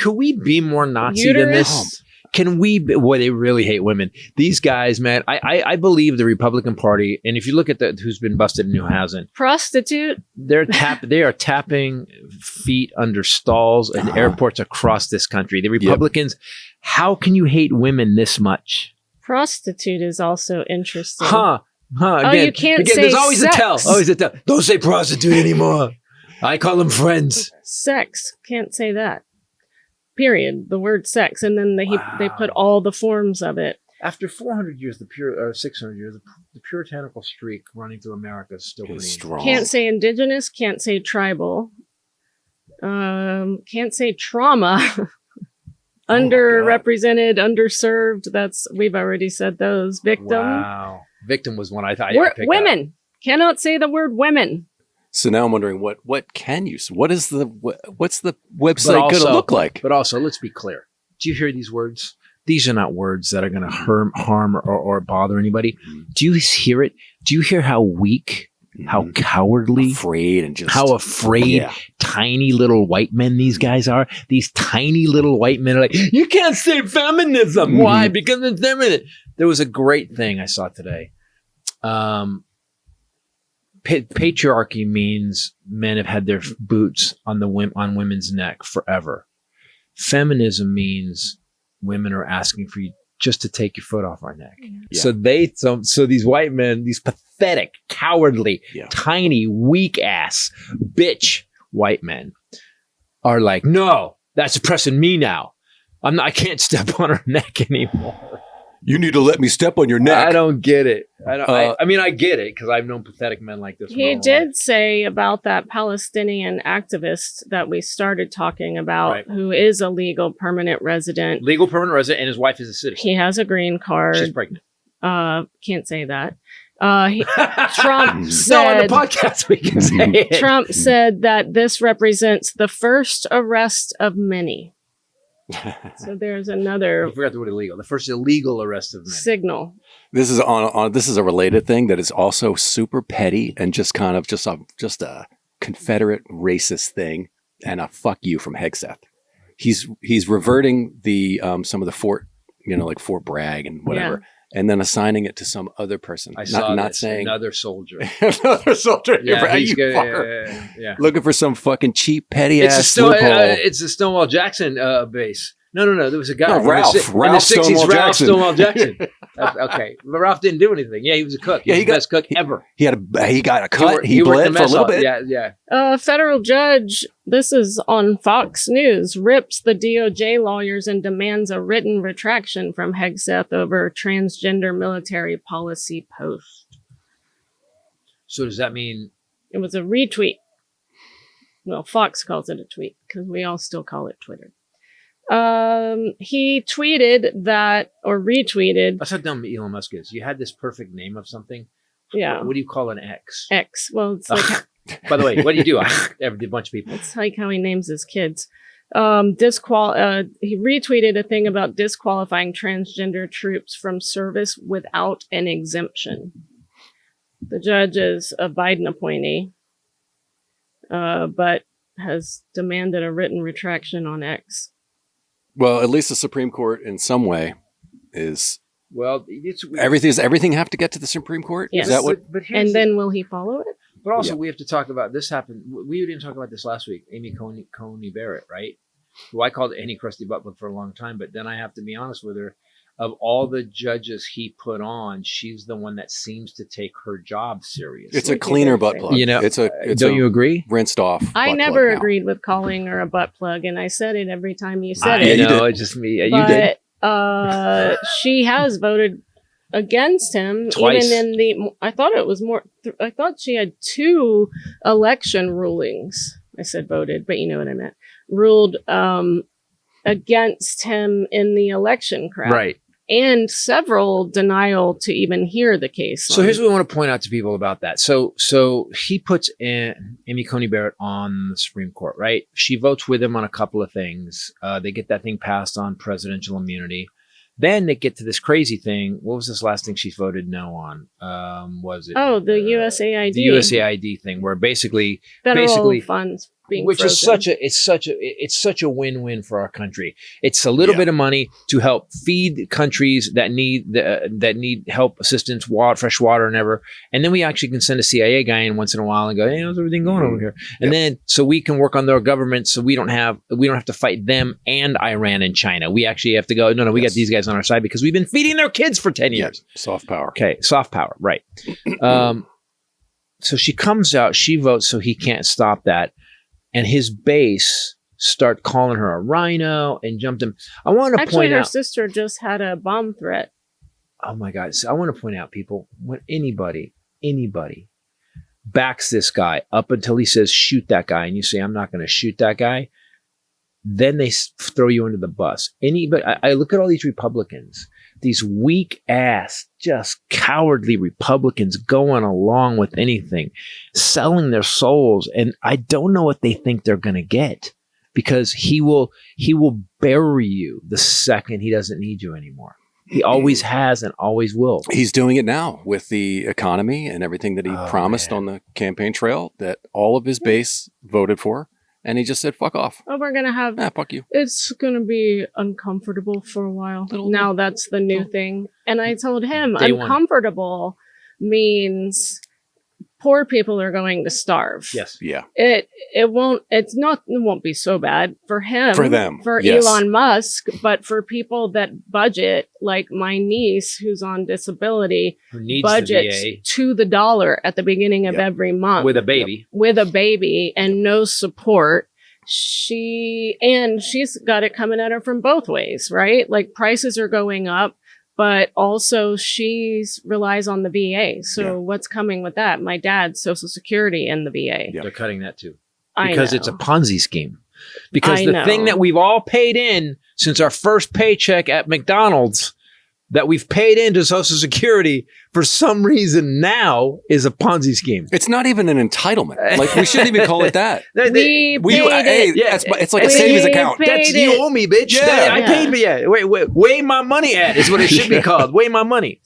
Could we be more Nazi than this? Can we? Boy, they really hate women. These guys, man. I believe the Republican Party, and if you look at who's been busted and who hasn't, prostitute. They are tapping feet under stalls and airports across this country. The Republicans. How can you hate women this much? Prostitute is also interesting. Again, you can't say there's always sex. a tell. Always a tell. Don't say prostitute anymore. I call them friends. Sex. Can't say that. Period. The word sex. And then they put all the forms of it. After 400 years, 600 years, the puritanical streak running through America is still pretty strong. Can't say indigenous. Can't say tribal. Can't say trauma. Underrepresented, underserved. We've already said those. Victim. Wow. Victim was one I thought. Women. Cannot say the word women. So now I'm wondering what can you? What's the website going to look like? But also, let's be clear. Do you hear these words? These are not words that are going to harm or bother anybody. Do you hear it? Do you hear how weak, how cowardly, how afraid tiny little white men these guys are? These tiny little white men are like, you can't say feminism. Why? Because it's feminine. There was a great thing I saw today. Patriarchy means men have had their boots on women's neck forever. Feminism means women are asking for you just to take your foot off our neck. Yeah. So these white men, these pathetic, cowardly, tiny, weak ass, bitch white men are like, no, that's oppressing me now. I can't step on her neck anymore. You need to let me step on your neck. I don't get it. I mean, I get it because I've known pathetic men like this. He did say about that Palestinian activist that we started talking about, who is a legal permanent resident. Legal permanent resident, and his wife is a citizen. He has a green card. She's pregnant. Can't say that. Trump said, no, on the podcast we can say it. Trump said that this represents the first arrest of many. So there's another. I forgot the word illegal. The first illegal arrest of men. Signal. This is this is a related thing that is also super petty and just kind of just a Confederate racist thing and a fuck you from Hegseth. He's reverting the some of the Fort, like Fort Bragg and whatever, and then assigning it to some other person. I saw not saying another soldier. Another soldier. Yeah, Yeah. Looking for some fucking cheap petty ass loophole. It's the Stonewall Jackson base. No. There was a guy. Ralph Stonewall Jackson. Okay, but Ralph didn't do anything. Yeah, he was a cook. He was the best cook ever. He got a cut. He bled for a little bit. Yeah. Federal judge. This is on Fox News. Rips the DOJ lawyers and demands a written retraction from Hegseth over transgender military policy post. So does that mean it was a retweet? Well, Fox calls it a tweet because we all still call it Twitter. He tweeted that, or retweeted. That's how dumb Elon Musk is. You had this perfect name of something. Yeah. What do you call an X? X. Well, it's like. By the way, what do you do? Every bunch of people. It's like how he names his kids. He retweeted a thing about disqualifying transgender troops from service without an exemption. The judge is a Biden appointee, but has demanded a written retraction on X. Well, at least the Supreme Court in some way is. Well, everything have to get to the Supreme Court? Yes. Is that what? And then will he follow it? But also, we have to talk about this. Happened. We didn't talk about this last week. Amy Coney Barrett, right? Who I called Annie Krusty Butler for a long time, but then I have to be honest with her. Of all the judges he put on, she's the one that seems to take her job seriously. It's a cleaner butt plug. Don't you agree? Rinsed off. I never agreed with calling her a butt plug, and I said it every time you said it. It's just me. You did. She has voted against him. Twice. Even in I thought it was more. I thought she had 2 election rulings. I said voted, but you know what I meant. Ruled against him in the election crap. Right. And several denial to even hear the case. So here's what we want to point out to people about that. So he puts Amy Coney Barrett on the Supreme Court, right? She votes with him on a couple of things. They get that thing passed on presidential immunity. Then they get to this crazy thing. What was this last thing she voted no on? Was it? Oh, the USAID. The USAID thing, where basically federal funds. being which is frozen. it's such a win-win for our country. It's a little bit of money to help feed countries that need help, assistance, water, fresh water, and ever. And then we actually can send a CIA guy in once in a while and go, hey, how's everything going over here? And then so we can work on their government, so we don't have to fight them and Iran and China. We actually have to go, no, we got these guys on our side because we've been feeding their kids for 10 years. Soft power. Okay, soft power, right. So she comes out, she votes, so he can't stop that. And his base start calling her a rhino and jumped him. I want to point out. Her sister just had a bomb threat. Oh my God. So I want to point out, people, when anybody backs this guy up until he says, shoot that guy, and you say, I'm not going to shoot that guy, then they throw you under the bus. But I look at all these Republicans, these weak ass, just cowardly Republicans going along with anything, selling their souls. And I don't know what they think they're going to get, because he will bury you the second he doesn't need you anymore. He always has and always will. He's doing it now with the economy and everything that he promised on the campaign trail that all of his base voted for. And he just said, fuck off. Oh, we're going to have... fuck you. It's going to be uncomfortable for a while. Now that's the new thing. And I told him uncomfortable means poor people are going to starve. Yes. Yeah. It won't be so bad for him. For them. For Elon Musk. But for people that budget, like my niece who's on disability, budgets to the dollar at the beginning of every month. With a baby. With a baby and no support. She's got it coming at her from both ways, right? Like prices are going up. But also she relies on the VA. So what's coming with that? My dad's Social Security and the VA. They're cutting that too. Because it's a Ponzi scheme. Because the thing that we've all paid in since our first paycheck at McDonald's, that we've paid into Social Security for some reason now is a Ponzi scheme. It's not even an ententitlement. Like, we shouldn't even call it that. It's like a savings account. You owe me, bitch. I paid for Weigh my money at is what it should be called. Weigh my money.